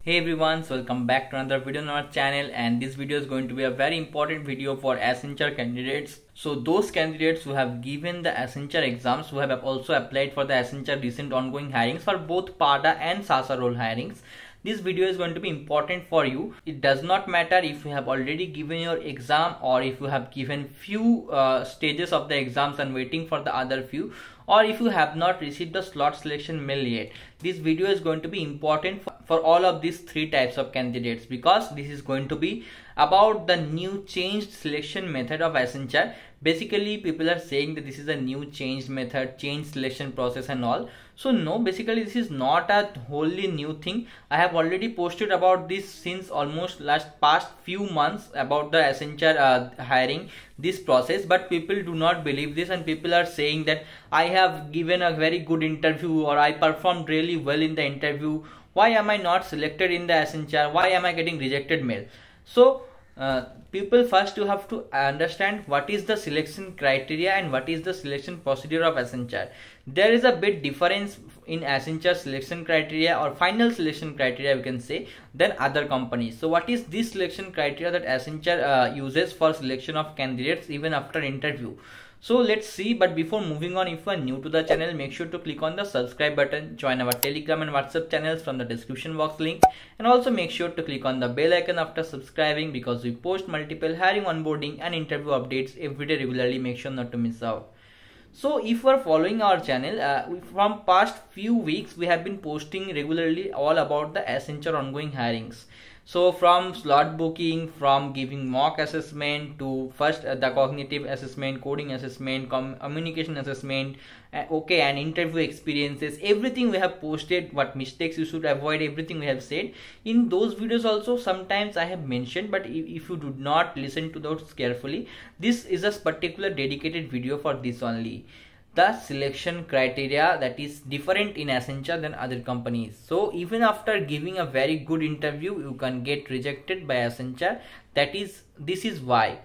Hey everyone, so welcome back to another video on our channel, and this video is going to be a very important video for Accenture candidates. So those candidates who have given the Accenture exams, who have also applied for the Accenture recent ongoing hirings for both PADA and SASA role hirings, this video is going to be important for you. It does not matter if you have already given your exam or if you have given few stages of the exams and waiting for the other few, or if you have not received the slot selection mail yet. This video is going to be important for all of these three types of candidates, because this is going to be about the new changed selection method of Accenture. Basically, people are saying that this is a new changed method, changed selection process and all. So no, basically this is not a wholly new thing. I have already posted about this since almost past few months about the Accenture hiring, this process, but people do not believe this, and people are saying that I have given a very good interview or I performed really well in the interview. Why am I not selected in the Accenture? Why am I getting rejected mail? So people first, you have to understand what is the selection criteria and what is the selection procedure of Accenture. There is a bit difference in Accenture selection criteria or final selection criteria, we can say, than other companies. So what is this selection criteria that Accenture uses for selection of candidates even after interview? So let's see. But before moving on, if you are new to the channel, make sure to click on the subscribe button, join our Telegram and WhatsApp channels from the description box link, and also make sure to click on the bell icon after subscribing, because we post multiple hiring, onboarding and interview updates every day regularly. Make sure not to miss out. So if you are following our channel, from past few weeks we have been posting regularly all about the Accenture ongoing hirings. So from slot booking, from giving mock assessment to first the cognitive assessment, coding assessment, communication assessment, and interview experiences, everything we have posted, what mistakes you should avoid, everything we have said. In those videos also sometimes I have mentioned, but if you do not listen to those carefully, this is a particular dedicated video for this only. The selection criteria that is different in Accenture than other companies. So even after giving a very good interview, you can get rejected by Accenture. This is why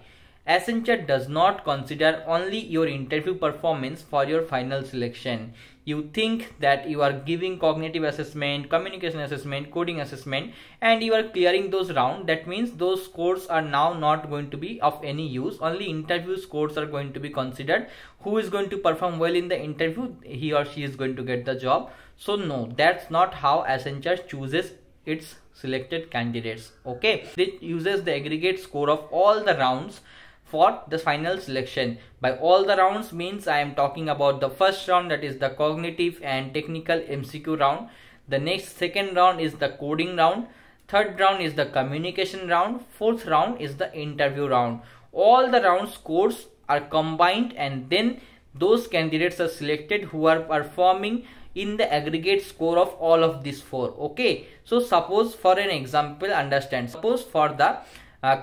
Accenture does not consider only your interview performance for your final selection. You think that you are giving cognitive assessment, communication assessment, coding assessment, and you are clearing those rounds. That means those scores are now not going to be of any use. Only interview scores are going to be considered. Who is going to perform well in the interview, he or she is going to get the job. So no, that's not how Accenture chooses its selected candidates. Okay, it uses the aggregate score of all the rounds for the final selection. By all the rounds means I am talking about the first round, that is the cognitive and technical MCQ round. The next second round is the coding round. Third round is the communication round. Fourth round is the interview round. All the round scores are combined, and then those candidates are selected who are performing in the aggregate score of all of these four. Okay, so suppose for an example, understand, suppose for the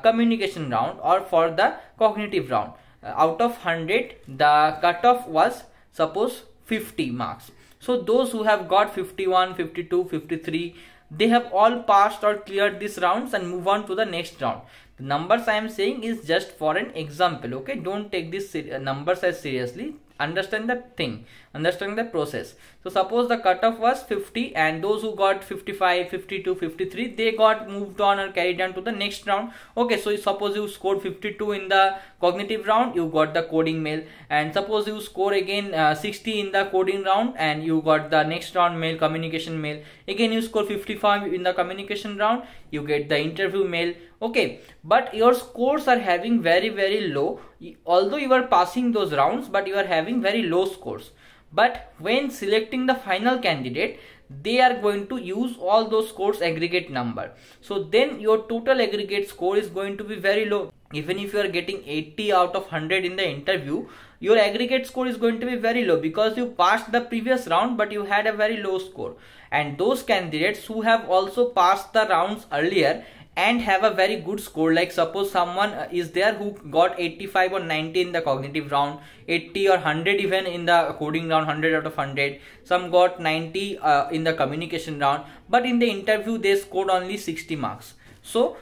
communication round or for the cognitive round, out of 100 the cutoff was suppose 50 marks. So those who have got 51, 52, 53, they have all passed or cleared these rounds and move on to the next round. The numbers I am saying is just for an example. Okay, don't take these numbers as seriously. Understand the thing, understand the process. So suppose the cutoff was 50, and those who got 55, 52, 53, they got moved on or carried on to the next round. Okay, so suppose you scored 52 in the cognitive round, you got the coding mail, and suppose you score again 60 in the coding round and you got the next round mail, communication mail. Again you score 55 in the communication round, you get the interview mail. Okay, but your scores are having very low, although you are passing those rounds, but you are having very low scores. But when selecting the final candidate, they are going to use all those scores aggregate number. So then your total aggregate score is going to be very low. Even if you are getting 80 out of 100 in the interview, your aggregate score is going to be very low, because you passed the previous round but you had a very low score. And those candidates who have also passed the rounds earlier and have a very good score, like suppose someone is there who got 85 or 90 in the cognitive round, 80 or 100 even in the coding round, 100 out of 100, some got 90 in the communication round, but in the interview they scored only 60 marks. So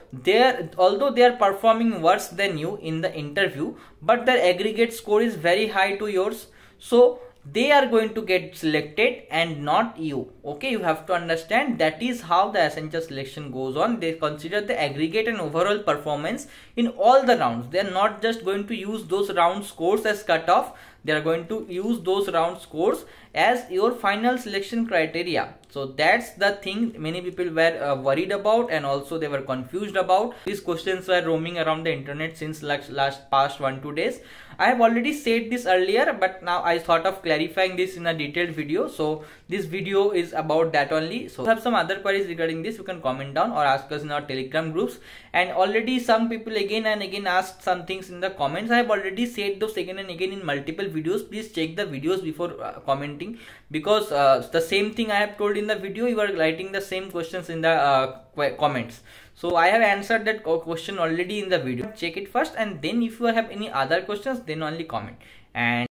although they are performing worse than you in the interview, but their aggregate score is very high to yours. So they are going to get selected and not you. Okay, you have to understand that is how the Accenture selection goes on. They consider the aggregate and overall performance in all the rounds. They are not just going to use those round scores as cutoff. They are going to use those round scores as your final selection criteria. So that's the thing many people were worried about, and also they were confused about. These questions were roaming around the internet since past 1-2 days. I have already said this earlier, but now I thought of clarifying this in a detailed video. So this video is about that only. So if you have some other queries regarding this, you can comment down or ask us in our Telegram groups. And already some people again and again asked some things in the comments. I have already said those again and again in multiple videos. Please check the videos before commenting, because the same thing I have told in the video, you are writing the same questions in the comments. So I have answered that question already in the video. Check it first, and then if you have any other questions, then only comment. And